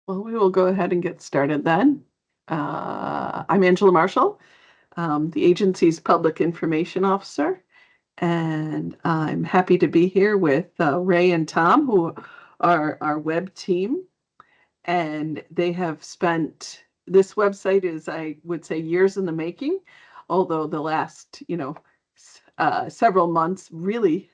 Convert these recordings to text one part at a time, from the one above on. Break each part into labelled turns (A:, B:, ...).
A: Well, we will go ahead and get started then. I'm Angela Marshall, the agency's Public Information Officer, and I'm happy to be here with Ray and Tom, who are our web team. And they have spent, this website is, I would say, years in the making, although the last, several months really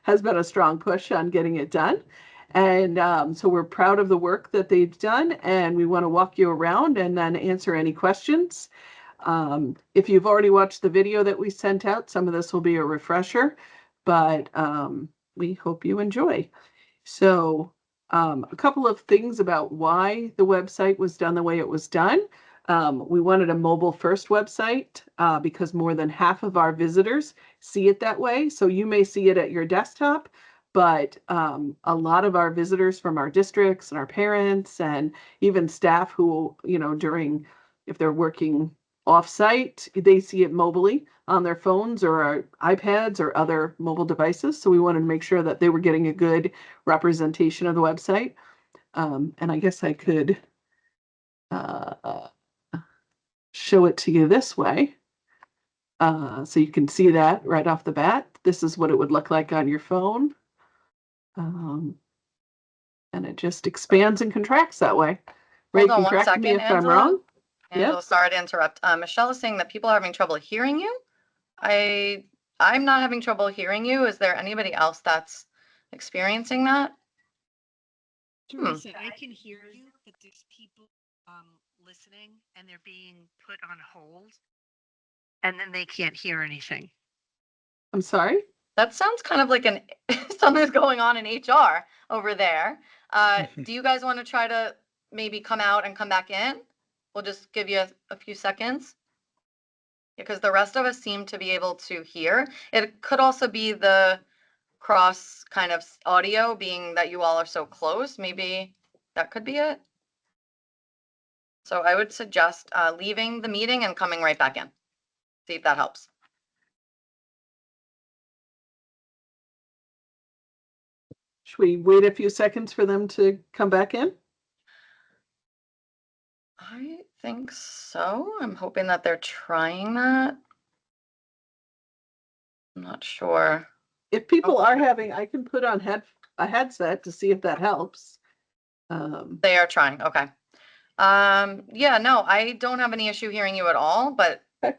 A: has been a strong push on getting it done. And so we're proud of the work that they've done, and we want to walk you around and then answer any questions. If you've already watched the video that we sent out, some of this will be a refresher, but we hope you enjoy. So a couple of things about why the website was done the way it was done. We wanted a mobile first website because more than half of our visitors see it that way. So you may see it at your desktop, but a lot of our visitors from our districts and our parents and even staff who, if they're working off-site, they see it mobily on their phones or iPads or other mobile devices. So we wanted to make sure that they were getting a good representation of the website. And I guess I could show it to you this way. So you can see that right off the bat. This is what it would look like on your phone. And it just expands and contracts that way. Ray,
B: Hold on one
A: correct me
B: second,
A: if I'm wrong.
B: Angela, sorry to interrupt. Michelle is saying that people are having trouble hearing you. I'm not having trouble hearing you. Is there anybody else that's experiencing that?
C: Teresa, I can hear you, but there's people listening and they're being put on hold and then they can't hear anything.
A: I'm sorry?
B: That sounds kind of like something's going on in HR over there. Do you guys want to try to maybe come out and come back in? We'll just give you a few seconds. Because the rest of us seem to be able to hear. It could also be the cross kind of audio, being that you all are so close. Maybe that could be it. So I would suggest leaving the meeting and coming right back in. See if that helps.
A: Should we wait a few seconds for them to come back in?
B: I think so. I'm hoping that they're trying that. I'm not sure.
A: If people are having, I can put on a headset to see if that helps.
B: They are trying. Okay. Yeah, no, I don't have any issue hearing you at all, but.
A: Okay.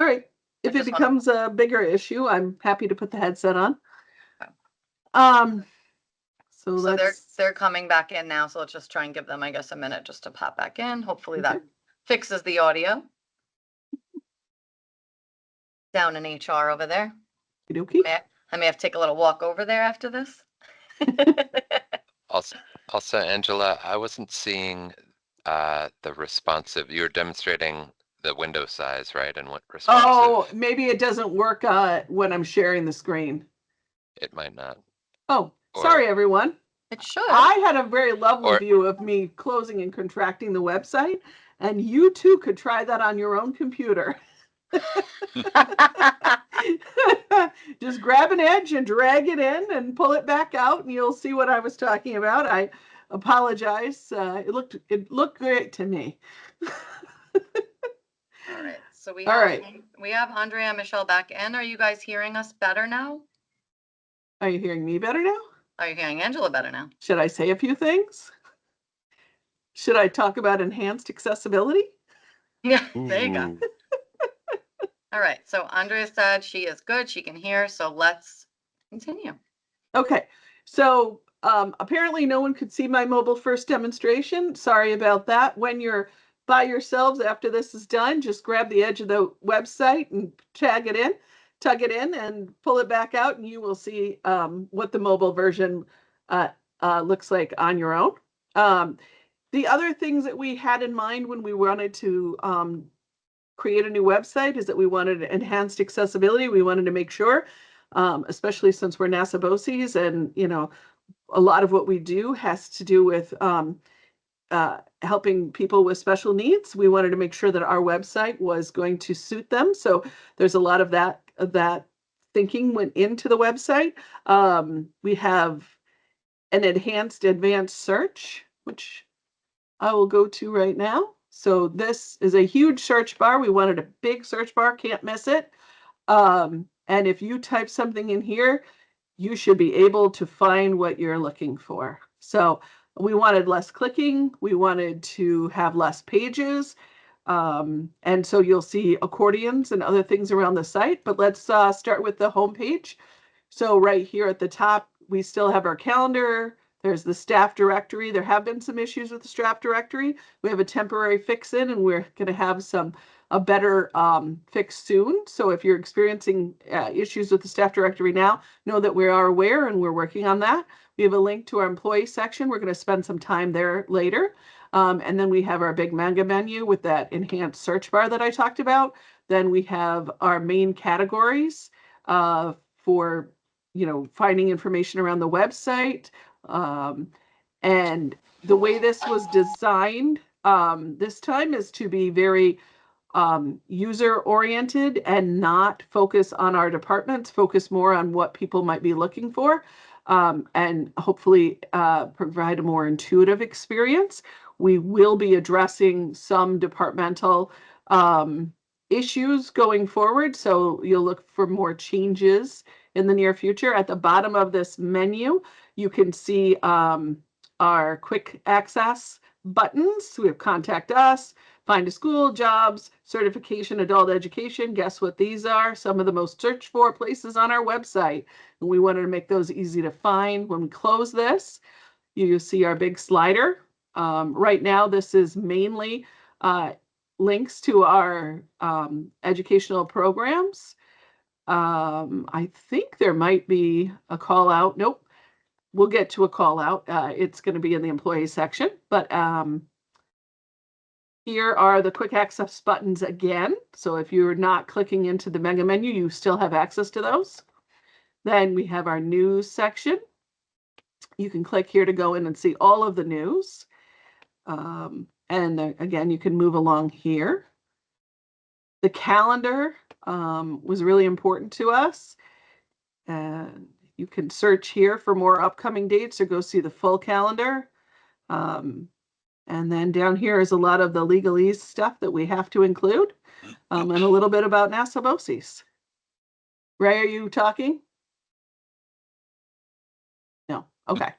A: All right. If it becomes a bigger issue, I'm happy to put the headset on. Okay. So
B: they're coming back in now. So let's just try and give them, I guess, a minute just to pop back in. Hopefully that fixes the audio. Down in HR over there. I may have to take a little walk over there after this.
D: Also, Angela, I wasn't seeing the responsive. You were demonstrating the window size, right? And what responsive.
A: Oh, maybe it doesn't work when I'm sharing the screen.
D: It might not.
A: Oh, sorry, everyone.
B: It should.
A: I had a very lovely view of me closing and contracting the website, and you too could try that on your own computer. Just grab an edge and drag it in and pull it back out, and you'll see what I was talking about. I apologize. It looked great to me.
B: All right. So we have Andrea and Michelle back in. Are you guys hearing us better now?
A: Are you hearing me better now?
B: Are you hearing Angela better now?
A: Should I say a few things? Should I talk about enhanced accessibility?
B: Yeah, there you go. All right. So Andrea said she is good. She can hear. So let's continue.
A: Okay. So apparently no one could see my mobile first demonstration. Sorry about that. When you're by yourselves after this is done, just grab the edge of the website and tug it in and pull it back out, and you will see what the mobile version looks like on your own. The other things that we had in mind when we wanted to create a new website is that we wanted enhanced accessibility. We wanted to make sure, especially since we're Nassau BOCES, and a lot of what we do has to do with helping people with special needs. We wanted to make sure that our website was going to suit them. So there's a lot of that thinking went into the website. We have an enhanced advanced search, which I will go to right now. So this is a huge search bar. We wanted a big search bar, can't miss it. And if you type something in here, you should be able to find what you're looking for. So we wanted less clicking. We wanted to have less pages. And so you'll see accordions and other things around the site. But let's start with the home page. So right here at the top, we still have our calendar. There's the staff directory. There have been some issues with the staff directory. We have a temporary fix in, and we're going to have a better fix soon. So if you're experiencing issues with the staff directory now, know that we are aware and we're working on that. We have a link to our employee section. We're going to spend some time there later. And then we have our big mega menu with that enhanced search bar that I talked about. Then we have our main categories for finding information around the website. And the way this was designed this time is to be very user oriented and not focus on our departments, focus more on what people might be looking for, and hopefully provide a more intuitive experience. We will be addressing some departmental issues going forward, so you'll look for more changes in the near future. At the bottom of this menu, you can see our quick access buttons. We have contact us, find a school, jobs, certification, adult education. Guess what these are? Some of the most searched for places on our website. And we wanted to make those easy to find. When we close this, you see our big slider. Right now, this is mainly links to our educational programs. I think there might be a call out. Nope. We'll get to a call out. It's going to be in the employee section, but here are the quick access buttons again. So if you're not clicking into the mega menu, you still have access to those. Then we have our news section. You can click here to go in and see all of the news. Again, you can move along here. The calendar was really important to us. And you can search here for more upcoming dates or go see the full calendar. And then down here is a lot of the legalese stuff that we have to include, and a little bit about Nassau BOCES. Ray, are you talking? No. Okay.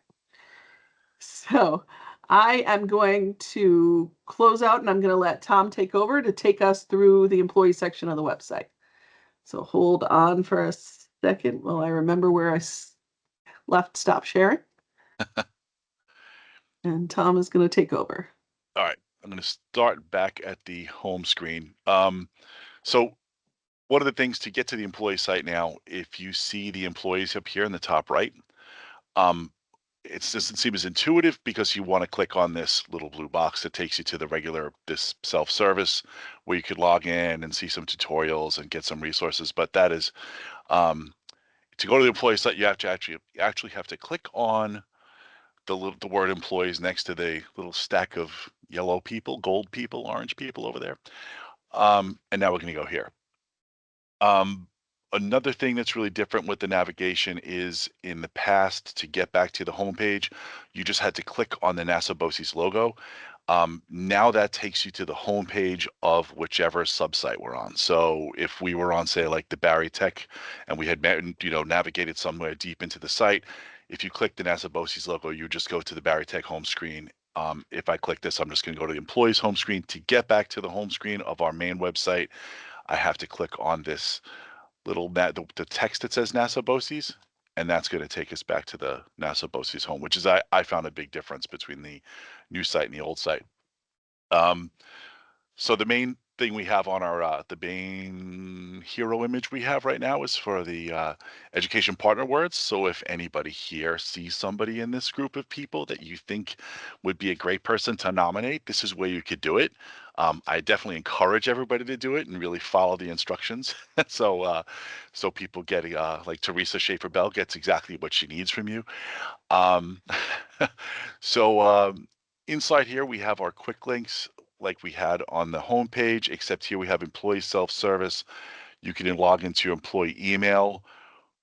A: So I am going to close out, and I'm going to let Tom take over to take us through the employee section of the website. So hold on for a second while I remember where I left stop sharing. And Tom is going to take over.
E: All right, I'm going to start back at the home screen. So one of the things to get to the employee site now, if you see the employees up here in the top right, it doesn't seem as intuitive because you want to click on this little blue box that takes you to this self-service where you could log in and see some tutorials and get some resources. But that is, to go to the employee site, you actually have to click on the word employees next to the little stack of yellow people, gold people, orange people over there. And now we're going to go here. Another thing that's really different with the navigation is in the past, to get back to the homepage, you just had to click on the Nassau BOCES logo. Now that takes you to the homepage of whichever subsite we're on. So if we were on, say, like the Barry Tech, and we had navigated somewhere deep into the site, if you click the Nassau BOCES logo, you just go to the Barry Tech home screen. If I click this, I'm just going to go to the employees home screen. To get back to the home screen of our main website, I have to click on this little the text that says Nassau BOCES, and that's going to take us back to the Nassau BOCES home, which is I found a big difference between the new site and the old site. So the main thing we have on our the main hero image we have right now is for the education partner words. So if anybody here sees somebody in this group of people that you think would be a great person to nominate, this is where you could do it. I definitely encourage everybody to do it and really follow the instructions. So people get like Teresa Schaefer Bell gets exactly what she needs from you. Inside here we have our quick links like we had on the home page, except here we have employee self-service. You can log into your employee email,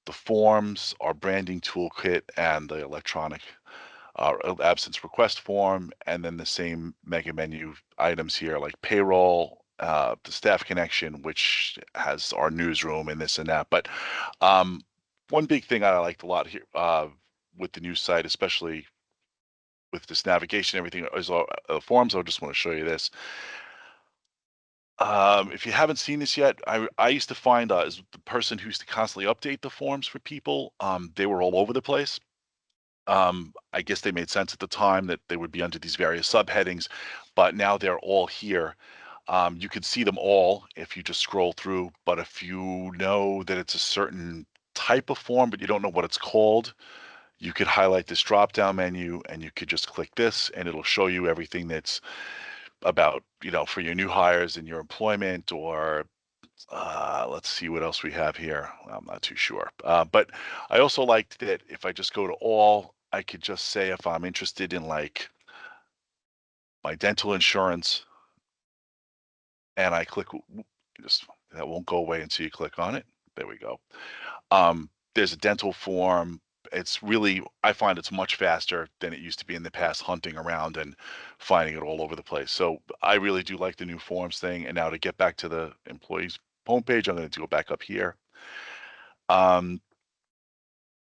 E: the forms, our branding toolkit, and the electronic absence request form, and then the same mega menu items here like payroll, the staff connection, which has our newsroom and this and that. But one big thing I liked a lot here with the new site, especially with this navigation, everything is all forms. I just want to show you this. If you haven't seen this yet, I used to find as the person who used to constantly update the forms for people, they were all over the place. I guess they made sense at the time that they would be under these various subheadings, but now they're all here. You can see them all if you just scroll through, but if you know that it's a certain type of form, but you don't know what it's called, you could highlight this drop down menu and you could just click this and it'll show you everything that's about, for your new hires and your employment, or let's see what else we have here. I'm not too sure. But I also liked that if I just go to all, I could just say if I'm interested in like my dental insurance and I click, just that won't go away until you click on it. There we go. There's a dental form. It's really, I find it's much faster than it used to be in the past, hunting around and finding it all over the place. So I really do like the new forms thing. And now to get back to the employees homepage, I'm going to go back up here.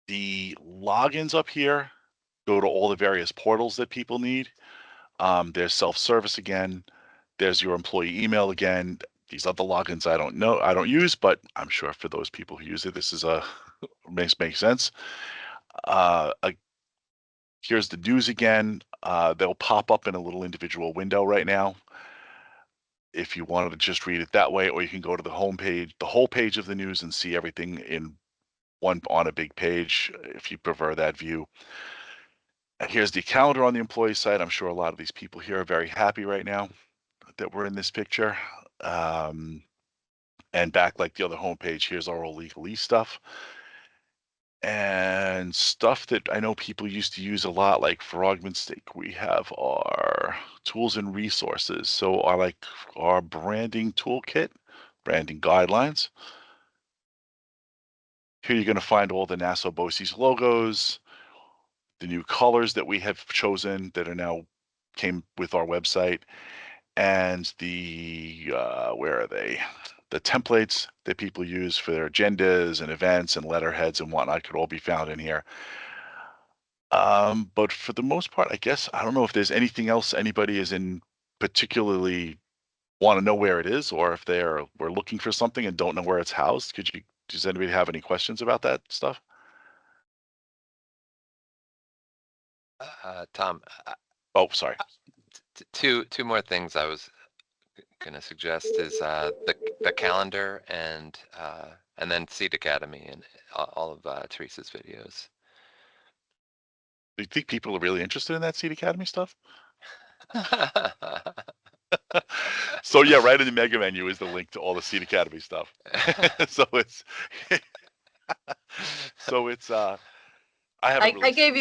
E: The logins up here go to all the various portals that people need. There's self-service again. There's your employee email again. These other logins I don't use, but I'm sure for those people who use it, this is makes sense. Here's the news again. They'll pop up in a little individual window right now. If you wanted to just read it that way, or you can go to the home page, the whole page of the news, and see everything in one on a big page, if you prefer that view. And here's the calendar on the employee site. I'm sure a lot of these people here are very happy right now that we're in this picture. And back like the other homepage, here's our old legalese stuff. And stuff that I know people used to use a lot, like for argument's sake, we have our tools and resources. So our branding toolkit, branding guidelines. Here you're going to find all the Nassau BOCES logos, the new colors that we have chosen that are now came with our website, and the where are they? The templates that people use for their agendas and events and letterheads and whatnot could all be found in here. But for the most part, I guess I don't know if there's anything else anybody is in particularly want to know where it is, or if we're looking for something and don't know where it's housed. Does anybody have any questions about that stuff?
D: Tom,
E: Oh, sorry.
D: two more things I was gonna suggest is the calendar and then Seed Academy and all of Teresa's videos.
E: Do you think people are really interested in that Seed Academy stuff? So yeah, right in the mega menu is the link to all the Seed Academy stuff. so it's
B: I gave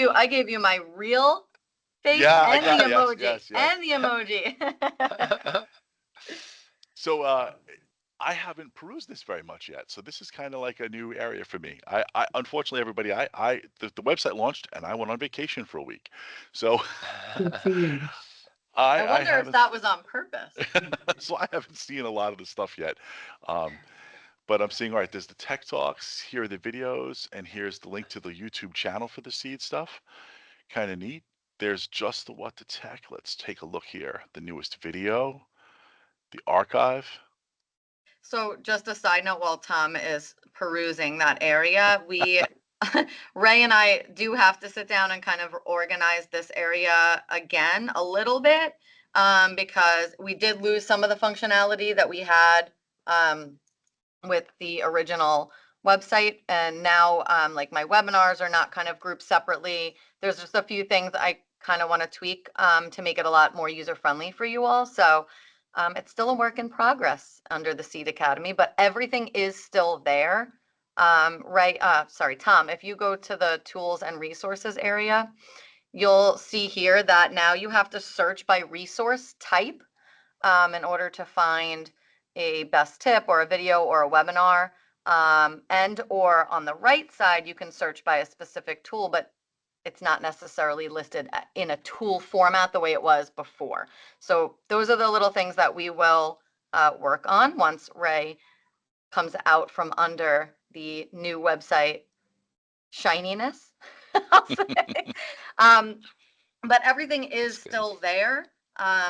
B: you my real face
E: Yeah, I
B: and
E: got
B: the
E: it.
B: emoji
E: Yes.
B: and the emoji.
E: So I haven't perused this very much yet, so this is kind of like a new area for me. I unfortunately, everybody, the website launched and I went on vacation for a week, so
A: Good for you.
B: I
E: I
B: wonder if
E: haven't.
B: that was on purpose.
E: So I haven't seen a lot of the stuff yet. But I'm seeing, all right, there's the tech talks, here are the videos, and here's the link to the YouTube channel for the seed stuff. Kind of neat. There's just the what to tech. Let's take a look here. The newest video, the archive.
B: So just a side note, while Tom is perusing that area, Ray and I do have to sit down and kind of organize this area again a little bit, because we did lose some of the functionality that we had with the original website. And now like my webinars are not kind of grouped separately. There's just a few things I kind of want to tweak to make it a lot more user friendly for you all. So it's still a work in progress under the Seed Academy, but everything is still there. Sorry, Tom, if you go to the tools and resources area, you'll see here that now you have to search by resource type in order to find a best tip or a video or a webinar. and or on the right side, you can search by a specific tool, but it's not necessarily listed in a tool format the way it was before. So those are the little things that we will work on once Ray comes out from under the new website shininess, I'll say. But everything is
D: That's good.
B: still there.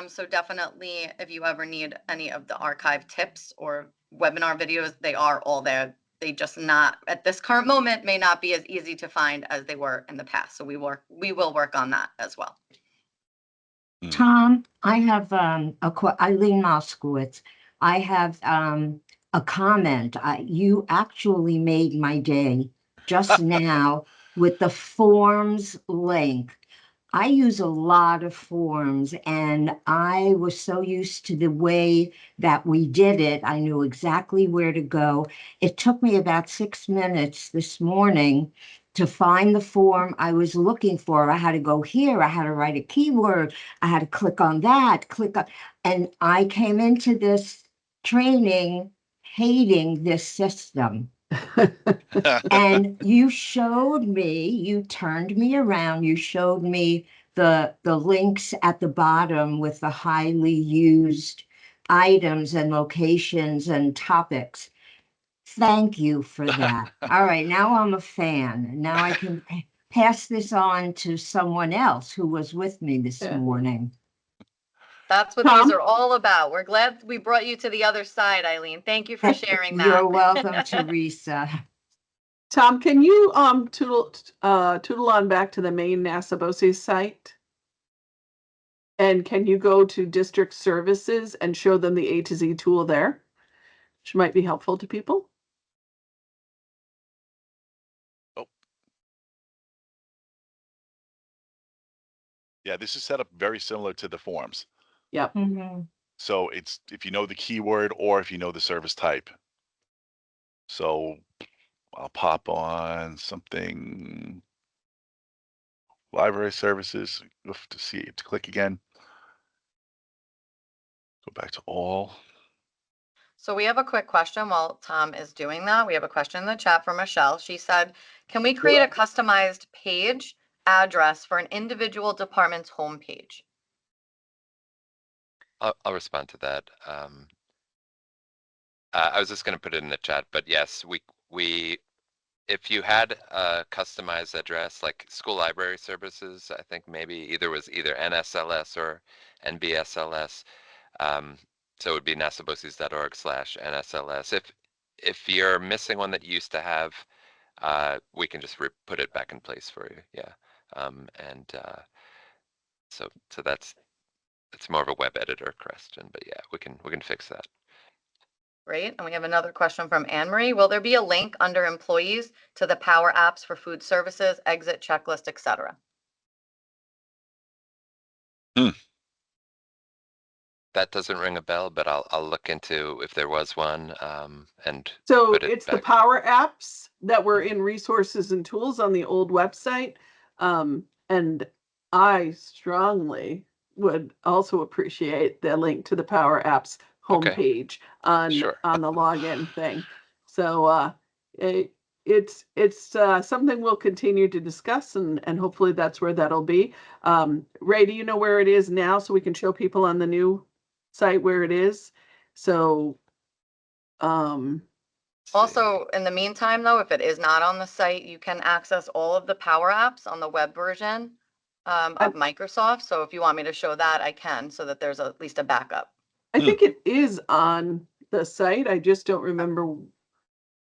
B: So definitely, if you ever need any of the archive tips or webinar videos, they are all there. They just not at this current moment may not be as easy to find as they were in the past. So we will work on that as well.
F: Tom, I have Eileen Moskowitz. I have a comment. You actually made my day just now with the forms link. I use a lot of forms, and I was so used to the way that we did it. I knew exactly where to go. It took me about 6 minutes this morning to find the form I was looking for. I had to go here. I had to write a keyword. I had to click on that, click on, and I came into this training hating this system. And you showed me, you turned me around, you showed me the links at the bottom with the highly used items and locations and topics. Thank you for that. All right, now I'm a fan. Now I can pass this on to someone else who was with me this
A: Yeah.
F: morning.
B: That's what
A: Tom?
B: these are all about. We're glad we brought you to the other side, Eileen. Thank you for sharing that.
F: You're welcome, Teresa.
A: Tom, can you tootle on back to the main Nassau BOCES site? And can you go to district services and show them the A to Z tool there, which might be helpful to people?
E: Yeah, this is set up very similar to the forms.
A: Yep.
F: Mhm.
E: So it's if you know the keyword or if you know the service type. So I'll pop on something library services to see it, to click again. Go back to all.
B: So we have a quick question while Tom is doing that. We have a question in the chat from Michelle. She said, can we create a customized page address for an individual department's homepage?
D: I'll respond to that. I was just going to put it in the chat, but yes, if you had a customized address like school library services, I think maybe either NSLS or NBSLS. So it would be nassauboces.org/NSLS. If you're missing one that you used to have, we can just put it back in place for you. Yeah. So it's more of a web editor question, but yeah, we can fix that.
B: Great. And we have another question from Anne Marie. Will there be a link under employees to the Power Apps for food services, exit checklist, etc.?
D: That doesn't ring a bell, but I'll look into if there was one, and
A: So
D: put it
A: it's the
D: back.
A: Power Apps that were in resources and tools on the old website. And I strongly would also appreciate the link to the Power Apps
D: Okay.
A: homepage on
D: Sure.
A: the login thing. So it's something we'll continue to discuss, and hopefully that's where that'll be. Ray, do you know where it is now so we can show people on the new site where it is? So
D: Let's see.
B: Also, in the meantime, though, if it is not on the site, you can access all of the Power Apps on the web version of Microsoft. So if you want me to show that, I can, so that there's at least a backup.
A: I think it is on the site. I just don't remember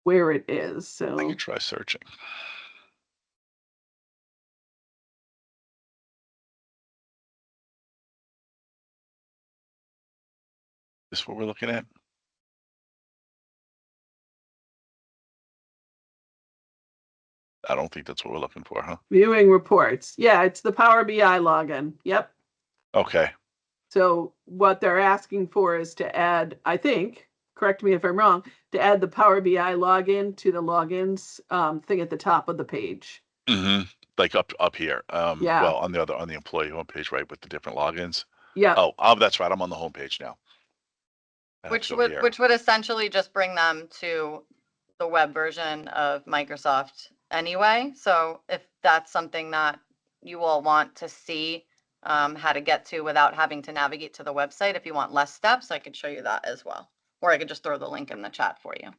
A: where it is.
E: I
A: So
E: can try searching. Is this what we're looking at? I don't think that's what we're looking for, huh?
A: viewing reports. Yeah, it's the Power BI login. Yep.
E: Okay.
A: So what they're asking for is to add, I think, correct me if I'm wrong, to add the Power BI login to the logins thing at the top of the page.
E: Mm-hmm. Like up here.
A: Yeah.
E: Well, on the employee homepage, right, with the different logins.
A: Yeah.
E: Oh, that's right. I'm on the homepage now.
B: Which would essentially just bring them to the web version of Microsoft anyway. So if that's something that you all want to see how to get to without having to navigate to the website, if you want less steps, I could show you that as well. Or I could just throw the link in the chat for you.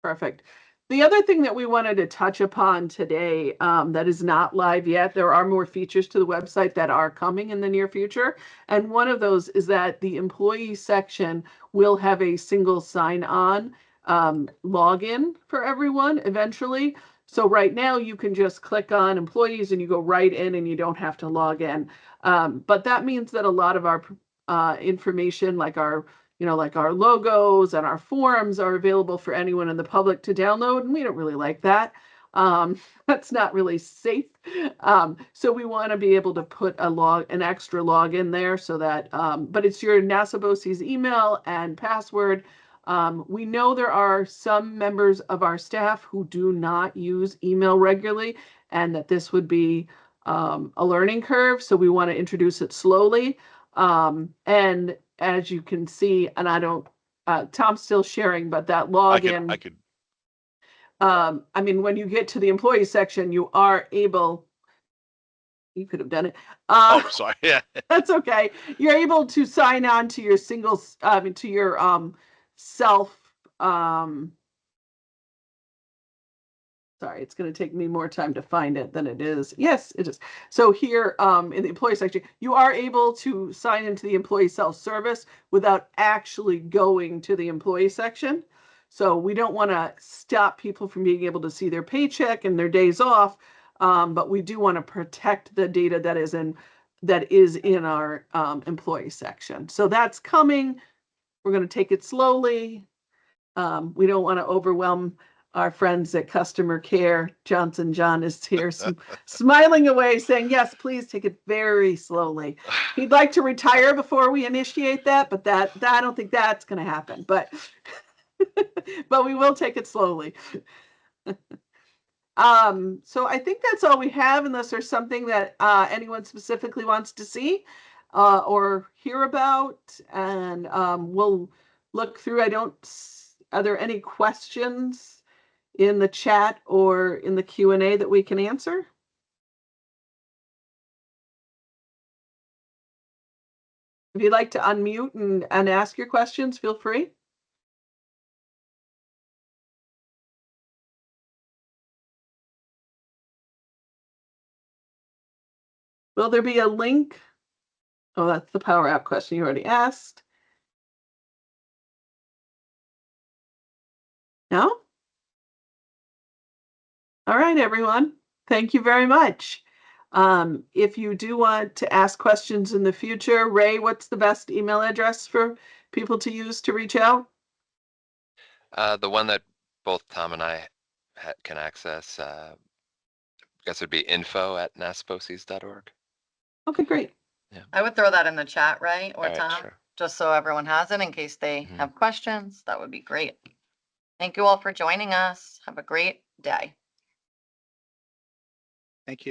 A: Perfect. The other thing that we wanted to touch upon today that is not live yet, there are more features to the website that are coming in the near future. And one of those is that the employee section will have a single sign-on login for everyone eventually. So right now you can just click on employees and you go right in and you don't have to log in. But that means that a lot of our information, like our like our logos and our forms are available for anyone in the public to download, and we don't really like that. That's not really safe. So we want to be able to put an extra log in there so that, but it's your Nassau BOCES email and password. We know there are some members of our staff who do not use email regularly, and that this would be a learning curve. So we want to introduce it slowly. And as you can see, and I don't, Tom's still sharing, but that login.
E: I could.
A: I mean, when you get to the employee section, you are able. You could have done it.
E: Oh, sorry. Yeah.
A: That's okay. You're able to sign on to your to your self. Sorry, it's going to take me more time to find it than it is. Yes, it is. So here in the employee section, you are able to sign into the employee self-service without actually going to the employee section. So we don't want to stop people from being able to see their paycheck and their days off, but we do want to protect the data that is in our employee section. So that's coming. We're going to take it slowly. We don't want to overwhelm our friends at customer care. Johnson John is here smiling away saying, yes, please take it very slowly. He'd like to retire before we initiate that, but that I don't think that's going to happen, but but we will take it slowly. So I think that's all we have, unless there's something that anyone specifically wants to see or hear about, and we'll look through. Are there any questions in the chat or in the Q&A that we can answer? If you'd like to unmute and ask your questions, feel free. Will there be a link? Oh, that's the Power App question you already asked. No? All right, everyone. Thank you very much. If you do want to ask questions in the future, Ray, what's the best email address for people to use to reach out?
D: The one that both Tom and I can access, I guess it'd be info@nassauboces.org.
A: Okay, great.
D: Yeah.
B: I would throw that in the chat, right? Or
D: All right,
B: Tom,
D: sure.
B: just so everyone has it in case they
D: Mhm.
B: have questions. That would be great. Thank you all for joining us. Have a great day.